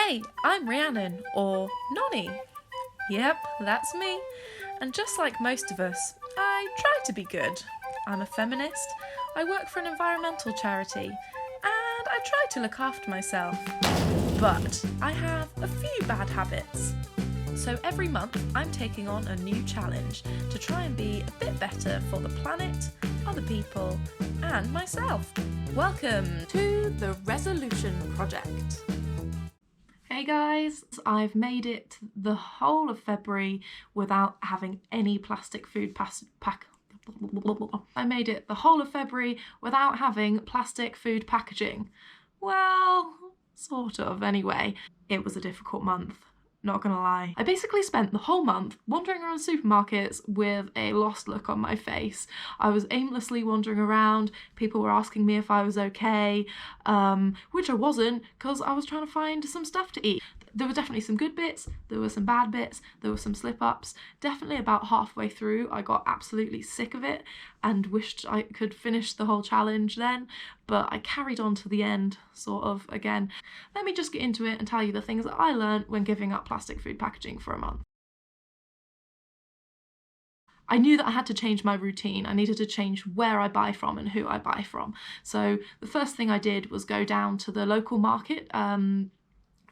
Hey, I'm Rhiannon, or Nonny. Yep, that's me. And just like most of us, I try to be good. I'm a feminist, I work for an environmental charity, and I try to look after myself. But I have a few bad habits. So every month I'm taking on a new challenge to try and be a bit better for the planet, other people, and myself. Welcome to the Resolution Project. Hey guys, I've made it the whole of February without having any plastic food I made it the whole of February without having plastic food packaging. Well, sort of anyway. It was a difficult month, not gonna lie. I basically spent the whole month wandering around supermarkets with a lost look on my face. I was aimlessly wandering around, people were asking me if I was okay, which I wasn't, because I was trying to find some stuff to eat. There were definitely some good bits, there were some bad bits, there were some slip-ups. Definitely about halfway through I got absolutely sick of it and wished I could finish the whole challenge then, but I carried on to the end, sort of, again. Let me just get into it and tell you the things that I learned when giving up plastic food packaging for a month. I knew that I had to change my routine. I needed to change where I buy from and who I buy from. So the first thing I did was go down to the local market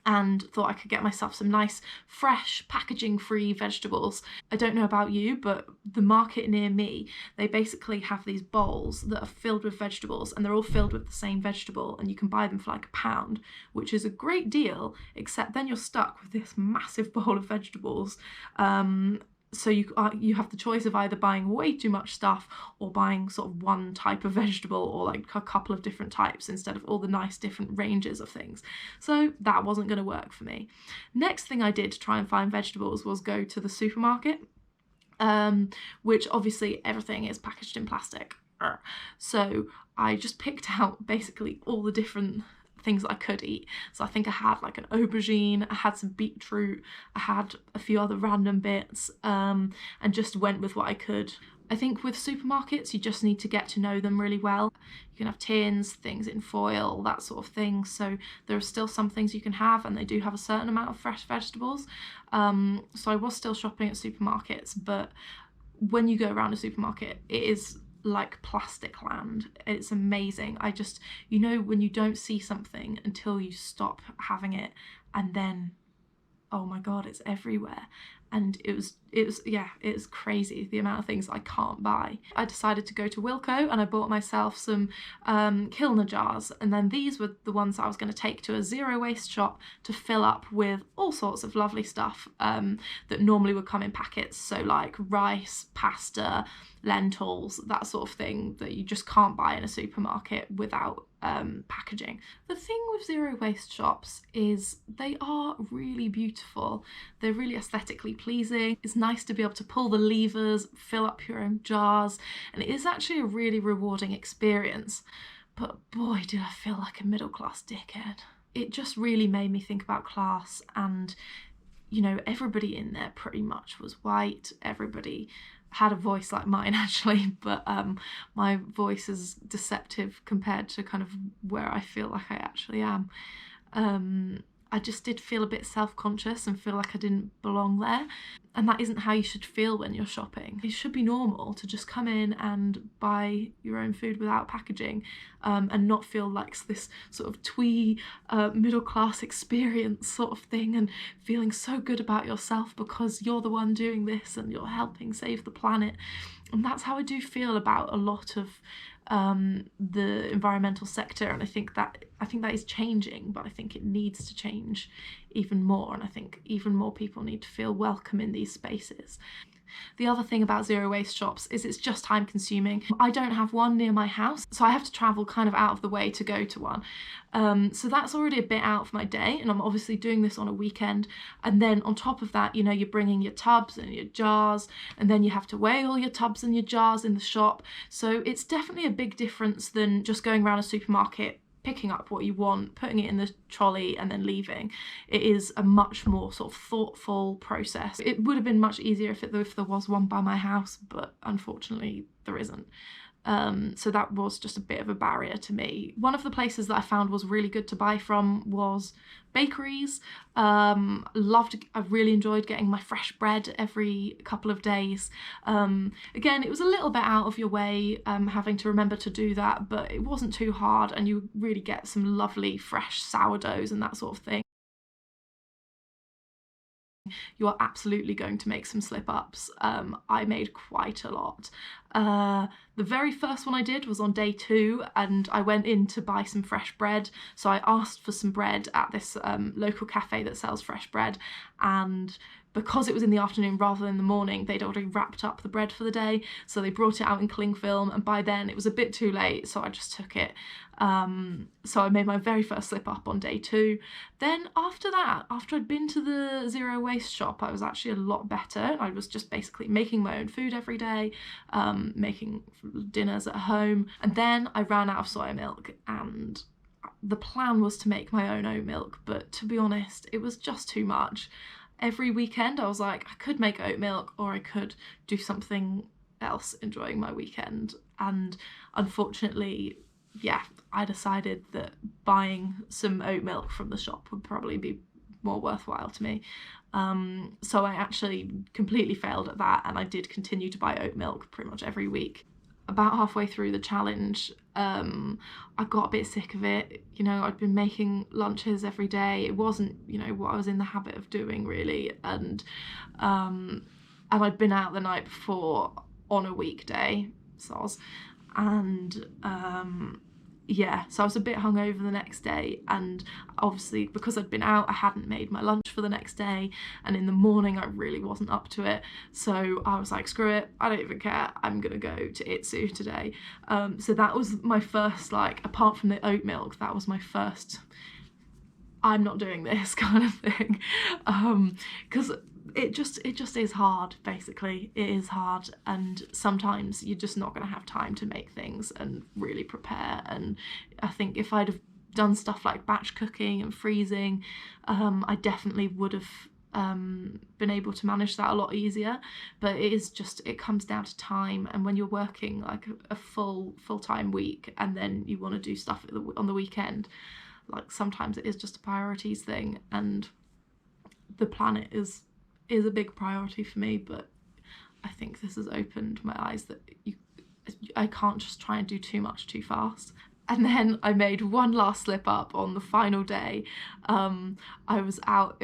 and thought I could get myself some nice, fresh, packaging-free vegetables. I don't know about you, but the market near me, they basically have these bowls that are filled with vegetables, and they're all filled with the same vegetable, and you can buy them for like £1, which is a great deal, except then you're stuck with this massive bowl of vegetables. So you have the choice of either buying way too much stuff or buying sort of one type of vegetable or like a couple of different types instead of all the nice different ranges of things. So that wasn't going to work for me. Next thing I did to try and find vegetables was go to the supermarket, which obviously everything is packaged in plastic. So I just picked out basically all the different things that I could eat. So I think I had like an aubergine, I had some beetroot, I had a few other random bits, and just went with what I could. I think with supermarkets, you just need to get to know them really well. You can have tins, things in foil, that sort of thing. So there are still some things you can have, and they do have a certain amount of fresh vegetables. So I was still shopping at supermarkets, but when you go around a supermarket, it is like plastic land. It's amazing. You know when you don't see something until you stop having it, and then oh my god, it's everywhere. And it was crazy the amount of things I can't buy. I decided to go to Wilko and I bought myself some Kilner jars, and then these were the ones I was going to take to a zero waste shop to fill up with all sorts of lovely stuff that normally would come in packets, so like rice, pasta, lentils, that sort of thing that you just can't buy in a supermarket without packaging. The thing with zero waste shops is they are really beautiful. They're really aesthetically pleasing. It's nice to be able to pull the levers, fill up your own jars, and it is actually a really rewarding experience. But boy, did I feel like a middle-class dickhead. It just really made me think about class, and you know, everybody in there pretty much was white. Everybody had a voice like mine actually, but my voice is deceptive compared to kind of where I feel like I actually am. I just did feel a bit self-conscious and feel like I didn't belong there. And that isn't how you should feel when you're shopping. It should be normal to just come in and buy your own food without packaging, and not feel like this sort of twee middle-class experience sort of thing, and feeling so good about yourself because you're the one doing this and you're helping save the planet. And that's how I do feel about a lot of the environmental sector, and I think that is changing, but I think it needs to change even more, and I think even more people need to feel welcome in these spaces. The other thing about zero waste shops is it's just time consuming. I don't have one near my house, so I have to travel kind of out of the way to go to one. So that's already a bit out of my day, and I'm obviously doing this on a weekend. And then on top of that, you know, you're bringing your tubs and your jars, and then you have to weigh all your tubs and your jars in the shop. So it's definitely a big difference than just going around a supermarket, picking up what you want, putting it in the trolley and then leaving. It is a much more sort of thoughtful process. It would have been much easier if there was one by my house, but unfortunately there isn't. So that was just a bit of a barrier to me. One of the places that I found was really good to buy from was bakeries. I really enjoyed getting my fresh bread every couple of days. Again, it was a little bit out of your way, having to remember to do that, but it wasn't too hard, and you really get some lovely fresh sourdoughs and that sort of thing. You are absolutely going to make some slip-ups. I made quite a lot. The very first one I did was on day 2, and I went in to buy some fresh bread. So I asked for some bread at this local cafe that sells fresh bread, and because it was in the afternoon rather than the morning, they'd already wrapped up the bread for the day, so they brought it out in cling film, and by then it was a bit too late, so I just took it. So I made my very first slip up on day 2. Then after that, after I'd been to the zero waste shop, I was actually a lot better. I was just basically making my own food every day, making dinners at home, and then I ran out of soya milk, and the plan was to make my own oat milk, but to be honest, it was just too much. Every weekend I was like, I could make oat milk, or I could do something else enjoying my weekend, and unfortunately, yeah, I decided that buying some oat milk from the shop would probably be more worthwhile to me. So I actually completely failed at that, and I did continue to buy oat milk pretty much every week. About halfway through the challenge, I got a bit sick of it. You know, I'd been making lunches every day. It wasn't, you know, what I was in the habit of doing really, and I'd been out the night before on a weekday, and yeah, so I was a bit hungover the next day, and obviously because I'd been out, I hadn't made my lunch for the next day, and in the morning I really wasn't up to it, so I was like, screw it, I don't even care, I'm gonna go to Itsu today. So that was my first, like, apart from the oat milk, that was my first I'm not doing this kind of thing, because it just is hard. Basically, it is hard, and sometimes you're just not going to have time to make things and really prepare. And I think if I'd have done stuff like batch cooking and freezing, I definitely would have been able to manage that a lot easier. But it comes down to time, and when you're working like a full-time week and then you want to do stuff on the weekend, like, sometimes it is just a priorities thing, and the planet is a big priority for me. But I think this has opened my eyes that I can't just try and do too much too fast. And then I made one last slip up on the final day. I was out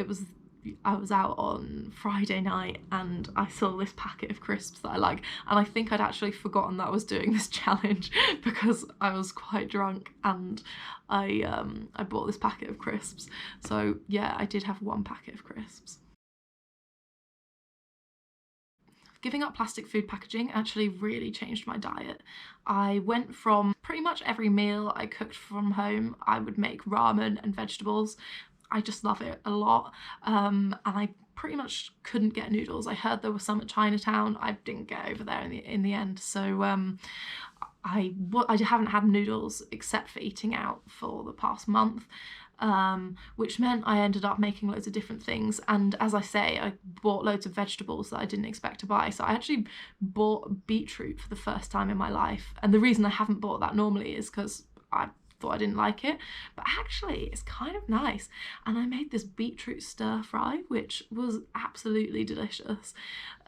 on Friday night, and I saw this packet of crisps that I like, and I think I'd actually forgotten that I was doing this challenge because I was quite drunk, and I bought this packet of crisps. So yeah, I did have one packet of crisps. Giving up plastic food packaging actually really changed my diet. I went from pretty much every meal I cooked from home, I would make ramen and vegetables. I just love it a lot, and I pretty much couldn't get noodles. I heard there were some at Chinatown. I didn't get over there in the end, so I haven't had noodles except for eating out for the past month, which meant I ended up making loads of different things. And as I say, I bought loads of vegetables that I didn't expect to buy. So I actually bought beetroot for the first time in my life, and the reason I haven't bought that normally is because I thought I didn't like it, but actually it's kind of nice. And I made this beetroot stir fry, which was absolutely delicious.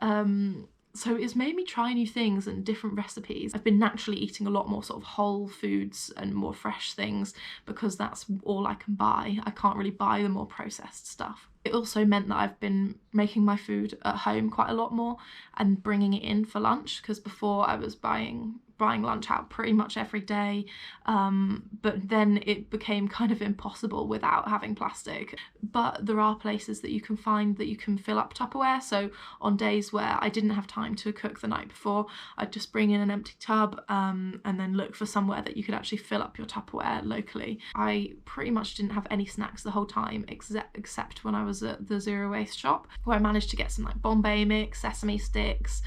So it's made me try new things and different recipes. I've been naturally eating a lot more sort of whole foods and more fresh things because that's all I can buy. I can't really buy the more processed stuff. It also meant that I've been making my food at home quite a lot more and bringing it in for lunch, because before I was buying lunch out pretty much every day, but then it became kind of impossible without having plastic. But there are places that you can find that you can fill up Tupperware, so on days where I didn't have time to cook the night before, I'd just bring in an empty tub and then look for somewhere that you could actually fill up your Tupperware locally. I pretty much didn't have any snacks the whole time except when I was at the zero waste shop, where I managed to get some like Bombay mix, sesame sticks,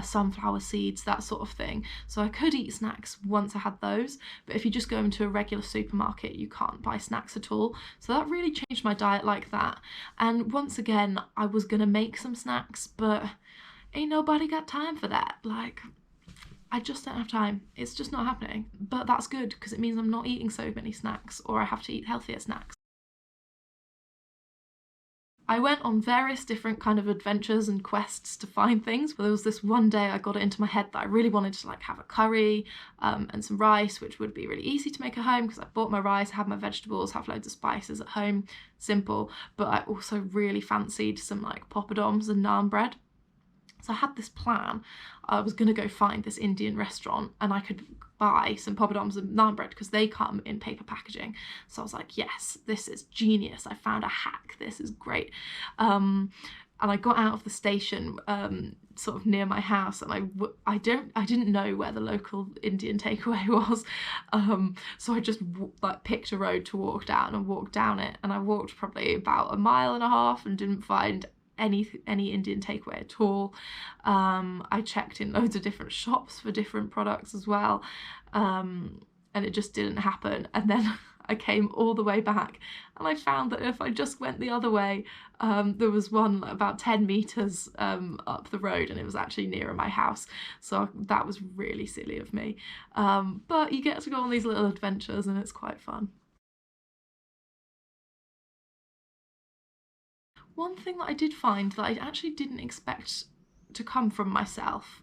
sunflower seeds, that sort of thing. So I could eat snacks once I had those, but if you just go into a regular supermarket, you can't buy snacks at all. So that really changed my diet like that. And once again, I was gonna make some snacks, but ain't nobody got time for that. Like, I just don't have time. It's just not happening. But that's good because it means I'm not eating so many snacks, or I have to eat healthier snacks. I went on various different kind of adventures and quests to find things, but there was this one day I got it into my head that I really wanted to like have a curry and some rice, which would be really easy to make at home because I bought my rice, have my vegetables, have loads of spices at home, simple. But I also really fancied some like poppadoms and naan bread. So I had this plan. I was going to go find this Indian restaurant and I could buy some poppadoms and naan bread because they come in paper packaging. So I was like, yes, this is genius. I found a hack. This is great. And I got out of the station sort of near my house, and I didn't know where the local Indian takeaway was, so I just like picked a road to walk down and walked down it, and I walked probably about 1.5 miles and didn't find any Indian takeaway at all. I checked in loads of different shops for different products as well, and it just didn't happen. And then I came all the way back and I found that if I just went the other way, there was one about 10 meters up the road, and it was actually nearer my house. So that was really silly of me. But you get to go on these little adventures and it's quite fun. One thing that I did find that I actually didn't expect to come from myself,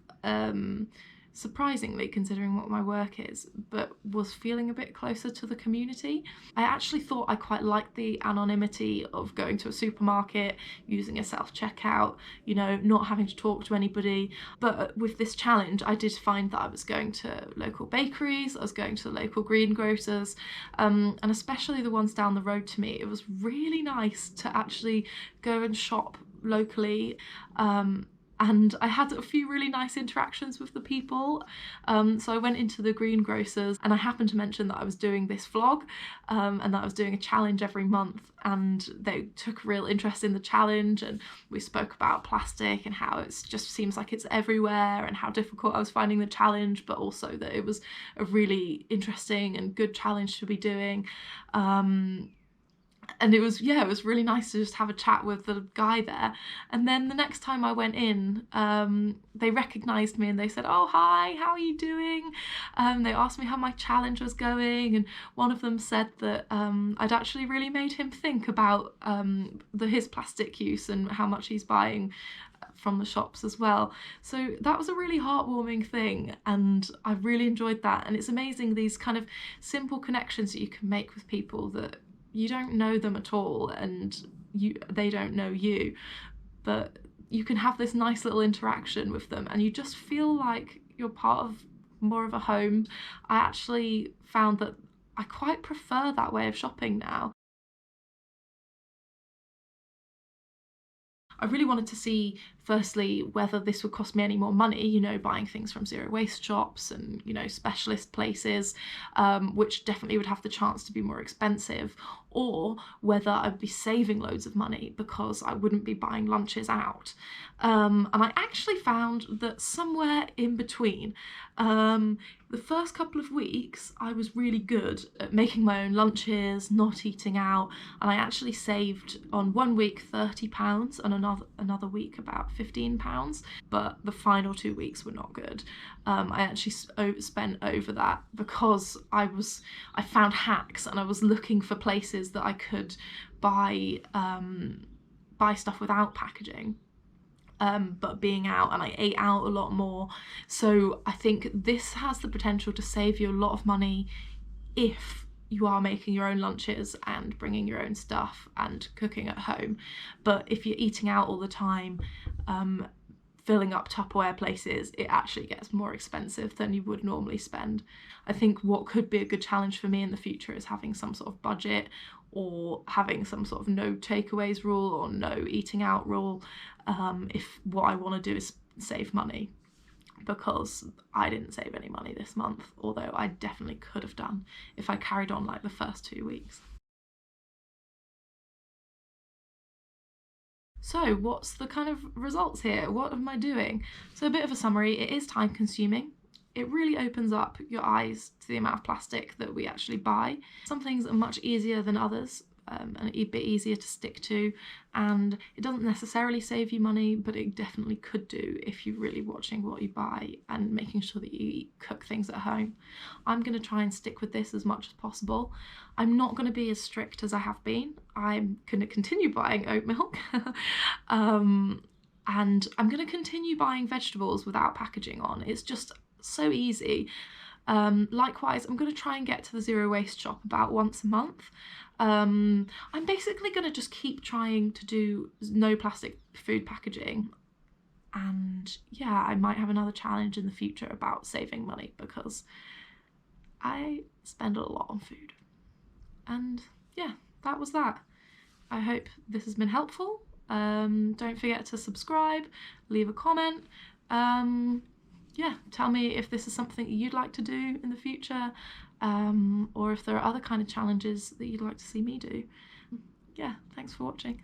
surprisingly considering what my work is, but was feeling a bit closer to the community. I actually thought I quite liked the anonymity of going to a supermarket, using a self-checkout, you know, not having to talk to anybody. But with this challenge, I did find that I was going to local bakeries, I was going to the local greengrocers, and especially the ones down the road to me. It was really nice to actually go and shop locally. And I had a few really nice interactions with the people. So I went into the greengrocers and I happened to mention that I was doing this vlog and that I was doing a challenge every month, and they took a real interest in the challenge, and we spoke about plastic and how it just seems like it's everywhere and how difficult I was finding the challenge, but also that it was a really interesting and good challenge to be doing. And it was really nice to just have a chat with the guy there. And then the next time I went in, they recognised me and they said, "Oh, hi, how are you doing?" They asked me how my challenge was going, and one of them said that I'd actually really made him think about his plastic use and how much he's buying from the shops as well. So that was a really heartwarming thing, and I really enjoyed that. And it's amazing, these kind of simple connections that you can make with people that you don't know them at all and they don't know you, but you can have this nice little interaction with them and you just feel like you're part of more of a home. I actually found that I quite prefer that way of shopping now. I really wanted to see, firstly, whether this would cost me any more money, you know, buying things from zero waste shops and, you know, specialist places, which definitely would have the chance to be more expensive, or whether I'd be saving loads of money because I wouldn't be buying lunches out. And I actually found that somewhere in between. The first couple of weeks I was really good at making my own lunches, not eating out, and I actually saved on one week £30 and another week about £15, but the final 2 weeks were not good. I actually spent over that because I found hacks and I was looking for places that I could buy stuff without packaging. But being out, and I ate out a lot more. So I think this has the potential to save you a lot of money if you are making your own lunches and bringing your own stuff and cooking at home. But if you're eating out all the time, filling up Tupperware places, it actually gets more expensive than you would normally spend. I think what could be a good challenge for me in the future is having some sort of budget, or having some sort of no takeaways rule or no eating out rule, if what I want to do is save money, because I didn't save any money this month, although I definitely could have done if I carried on like the first 2 weeks. So what's the kind of results here? What am I doing? So a bit of a summary: it is time consuming. It really opens up your eyes to the amount of plastic that we actually buy. Some things are much easier than others. and a bit easier to stick to, and it doesn't necessarily save you money, but it definitely could do if you're really watching what you buy and making sure that you cook things at home. I'm going to try and stick with this as much as possible. I'm not going to be as strict as I have been. I'm going to continue buying oat milk and I'm going to continue buying vegetables without packaging on. It's just so easy. Likewise, I'm going to try and get to the zero waste shop about once a month. I'm basically going to just keep trying to do no plastic food packaging, and yeah, I might have another challenge in the future about saving money because I spend a lot on food. And yeah, that was that. I hope this has been helpful. Don't forget to subscribe, leave a comment. Yeah, tell me if this is something you'd like to do in the future, or if there are other kind of challenges that you'd like to see me do. Yeah, thanks for watching.